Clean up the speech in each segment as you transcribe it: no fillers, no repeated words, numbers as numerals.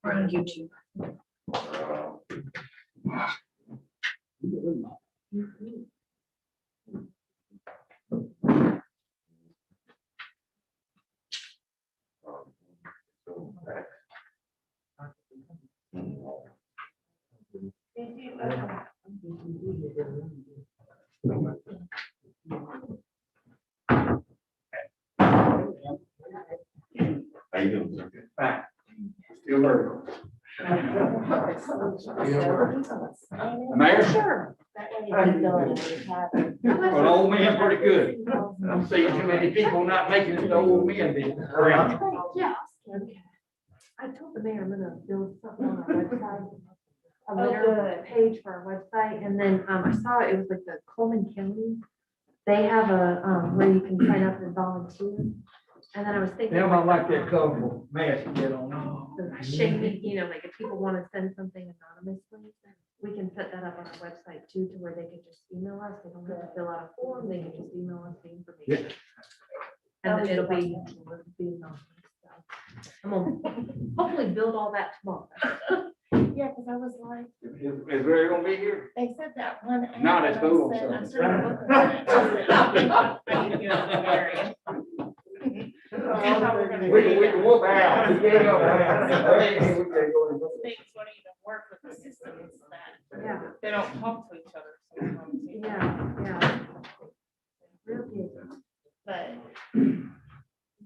We're on YouTube. How you doing, sir? Fine. Still working. Mayor? Sure. Well, old man, pretty good. I'm seeing too many people not making it to old men business around. Yeah. I told the mayor I'm gonna build something on our website. A litter page for our website, and then I saw it was like the Coleman County. They have a where you can sign up and volunteer. And then I was thinking. Them, I like that colorful mask you get on. Shaming, like if people want to send something anonymously, we can set that up on our website too, to where they could just email us. They don't have to fill out a form. They can just email us the information. And then it'll be anonymous. So I'm gonna hopefully build all that tomorrow. Yeah, because I was like, Is Ray gonna be here? they said that one. ad, Not at and I school, said, so. I started looking at it. We can whoop out. We can't help out. Things don't even work with the systems that Yeah, they don't talk to each other sometimes. yeah. Real good. But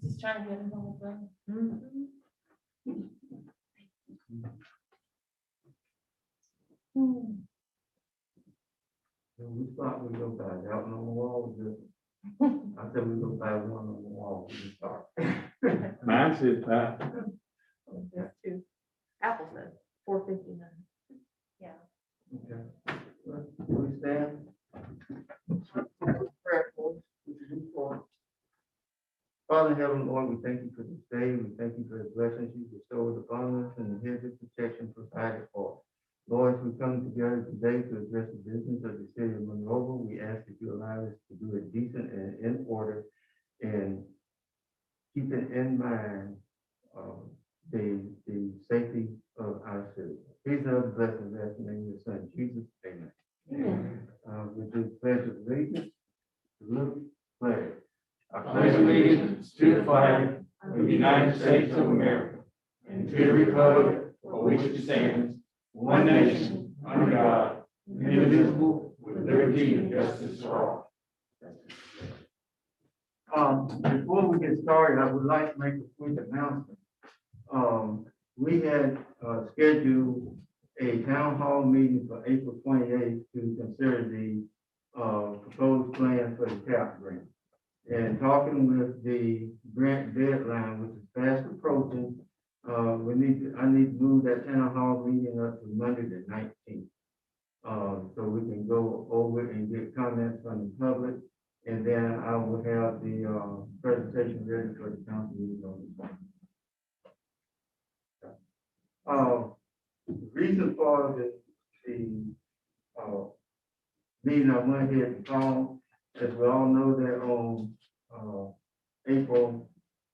just trying to get it all done. Mhm. We thought we go by out on the wall, just, I said we go by one on the wall, we just start. Mine says that. There's two. Apple says 459. Yeah. Okay. We stand. Prayer for us, which is important. Father in heaven, Lord, we thank you for this day, we thank you for the blessings you bestowed upon us and the hedge of protection provided for us. Lord, as we come together today to address the business of the city of Monroeville, we ask that you allow us to do it decent and in order and keeping in mind the safety of our citizens. These are the blessings that's in the name of your son, Jesus. Amen. We do pledge of allegiance, salute, pledge. I Pledge allegiance to the flag of the United States of America and to the republic for which it stands, one nation, under God, indivisible, with liberty and justice for all. Before we get started, I would like to make a quick announcement. We had scheduled a town hall meeting for April 28th to consider the proposed plan for the TAP grant. And talking with the grant deadline, which is fast approaching, I need to move that town hall meeting up to Monday the 19th. So we can go over and get comments from the public, and then I will have the presentation ready for the council meeting on the 20th. The reason for the meeting I went ahead and called, as we all know that on April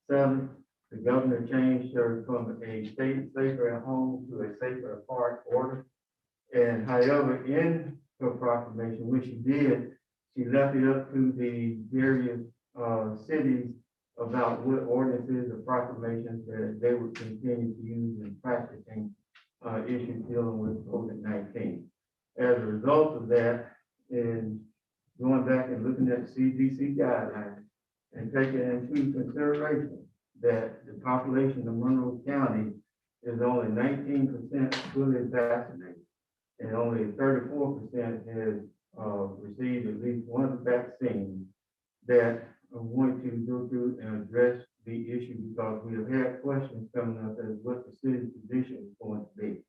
7th, the governor changed her from a state safer at home to a safer apart order. And however, in her proclamation, which she did, she left it up to the various cities about what ordinances or proclamations that they would continue to use in practicing issues dealing with COVID-19. As a result of that, in going back and looking at the CDC guidelines and taking into consideration that the population of Monroe County is only 19% fully vaccinated, and only 34% has received at least one vaccine, that I'm going to go through and address the issue because we have had questions coming up as what the city's position is going to be.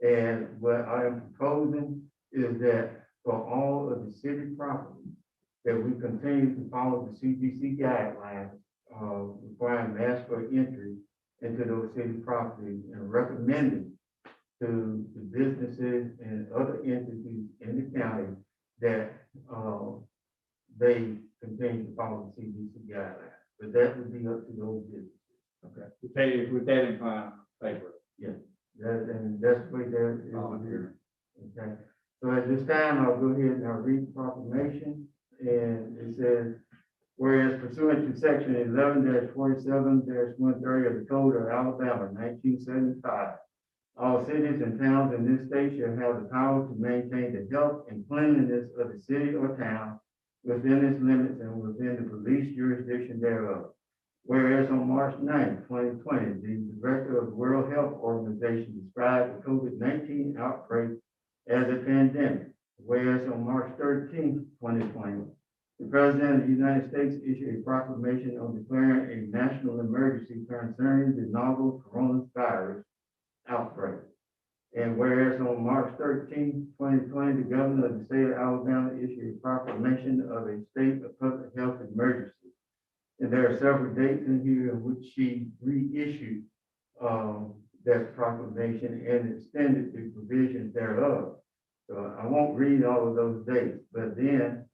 And what I am proposing is that for all of the city properties, that we continue to follow the CDC guidelines requiring mask for entry into those city properties and recommending to the businesses and other entities in the county that they continue to follow the CDC guidelines. But that would be up to those businesses. Okay. With that in favor. Yes. And that's the way there is. Okay, so at this time, I'll go ahead and I'll read the proclamation, and it says, whereas pursuant to section 11-47-130 of the Code of Alabama, 1975, all cities and towns in this state shall have the power to maintain the health and cleanliness of the city or town within its limits and within the police jurisdiction thereof. Whereas on March 9, 2020, the director of the World Health Organization described the COVID-19 outbreak as a pandemic. Whereas on March 13, 2020, the President of the United States issued a proclamation on declaring a national emergency concerning the novel coronavirus outbreak. And whereas on March 13, 2020, the governor of the state of Alabama issued a proclamation of a state of public health emergency. And there are several dates in here in which she reissued that proclamation and extended the provisions thereof. So I won't read all of those dates, but then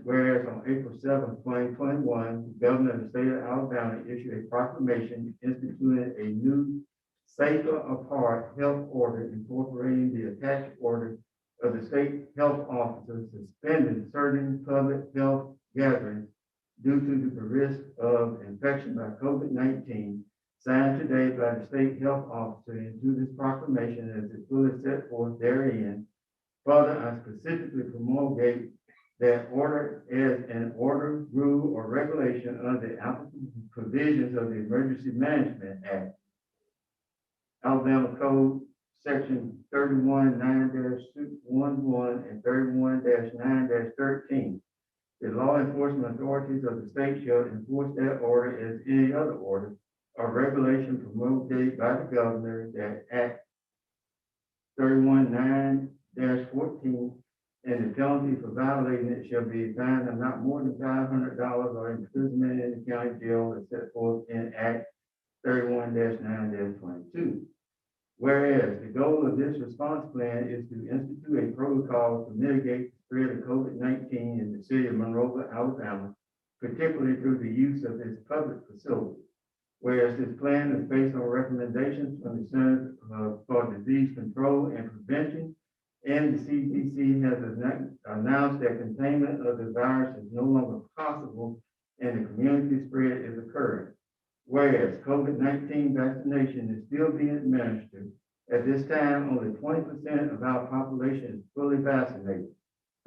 whereas on April 7, 2021, the governor of the state of Alabama issued a proclamation instituting a new safer apart health order incorporating the attached order of the state health officer suspending certain public health gatherings due to the risk of infection by COVID-19, signed today by the state health officer into this proclamation as it fully set forth therein. Further, I specifically promulgate that order as an order, rule, or regulation under the applicable provisions of the Emergency Management Act, Alabama Code Section 31-9-11 and 31-9-13. The law enforcement authorities of the state shall enforce that order as any other order or regulation promulgated by the governor, that Act 31-9-14, and the penalty for violating it shall be a fine of not more than $500 or imprisonment in the county jail as set forth in Act 31-9-22. Whereas the goal of this response plan is to institute a protocol to mitigate the spread of COVID-19 in the city of Monroeville, Alabama, particularly through the use of its public facilities. Whereas this plan is based on recommendations from the Center for Disease Control and Prevention, and the CDC has announced that containment of the virus is no longer possible and the community spread is occurring. Whereas COVID-19 vaccination is still being administered, at this time, only 20% of our population is fully vaccinated,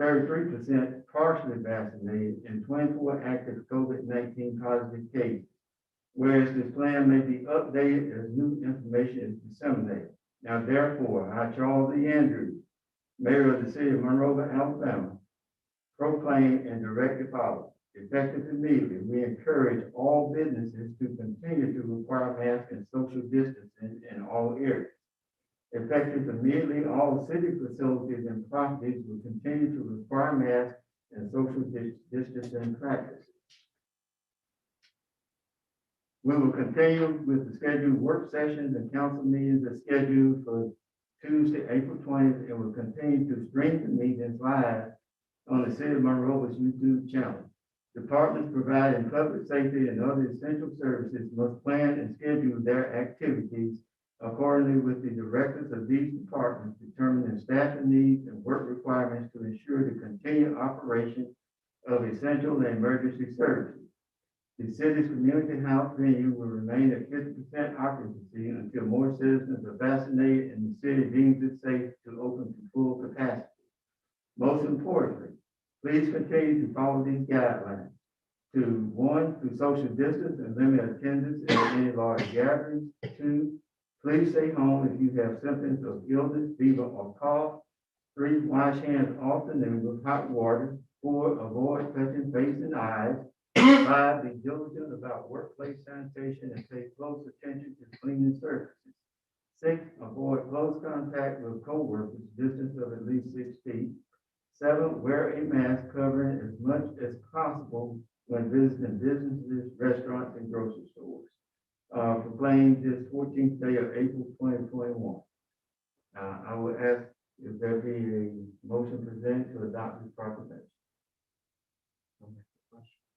33% partially vaccinated, and 24 active COVID-19 positive cases. Whereas this plan may be updated as new information is disseminated. Now, therefore, I, Charles E. Andrews, Mayor of the city of Monroeville, Alabama, proclaim and direct the following. Effective immediately, we encourage all businesses to continue to require masks and social distancing in all areas. Effective immediately, all city facilities and properties will continue to require masks and social distancing practices. We will continue with the scheduled work sessions and council meetings as scheduled for Tuesday, April 20th, and will continue to stream the meetings live on the City of Monroeville's YouTube channel. Departments providing public safety and other essential services must plan and schedule their activities accordingly with the directors of these departments determining staffing needs and work requirements to ensure the continued operation of essential and emergency services. The city's community health venue will remain at 50% occupancy until more citizens are vaccinated and the city deems it safe to open to full capacity. Most importantly, please continue to follow these guidelines. To 1, through social distance and limit attendance at any large gatherings. 2, please stay home if you have symptoms of illness, fever, or cough. 3, wash hands often and with hot water. 4, avoid touching face and eyes. 5, be diligent about workplace sanitation and pay close attention to cleaning services. 6, avoid close contact with coworkers, distance of at least 6 feet. 7, wear a mask covering as much as possible when visiting businesses, restaurants, and grocery stores. Proclaimed this 14th day of April 2021. I will ask if there be a motion presented to adopt this proclamation.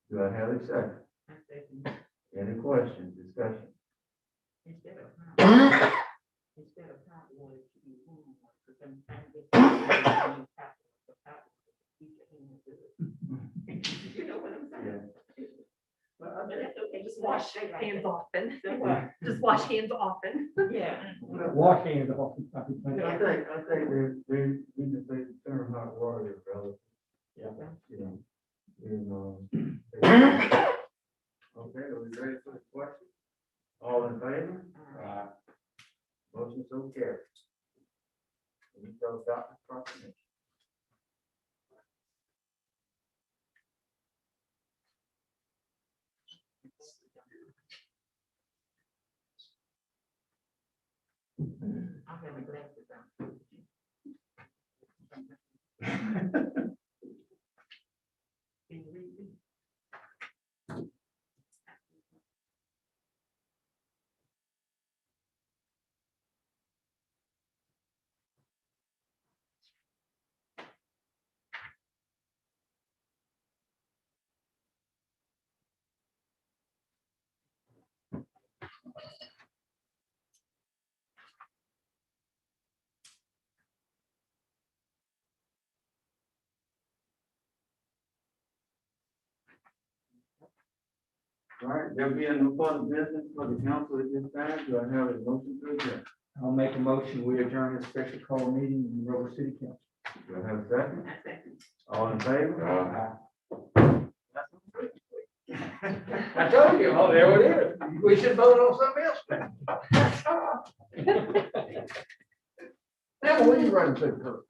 Do I have a second? Any questions, discussion? instead of password, it should be who, because sometimes it's password, the password, keep your hands to it. You know what I'm saying? But that's okay, Just wash hands often. So what? Just wash hands often. Yeah. Wash hands off. I think they need to say the term hot water is relative. Yeah. You know, okay, are we ready for the question? All in favor? Motion so carried. We go Dr. Proclamation. I have my glasses on. Can you read me? All right, there being no further business for the council at this time, do I have a motion to adjourn? I'll make a motion, we adjourn this special call meeting in Monroeville City Council. Do I have a second? I second. All in favor? I told you, oh, there it is. We should vote on something else now. Now, what are you running to?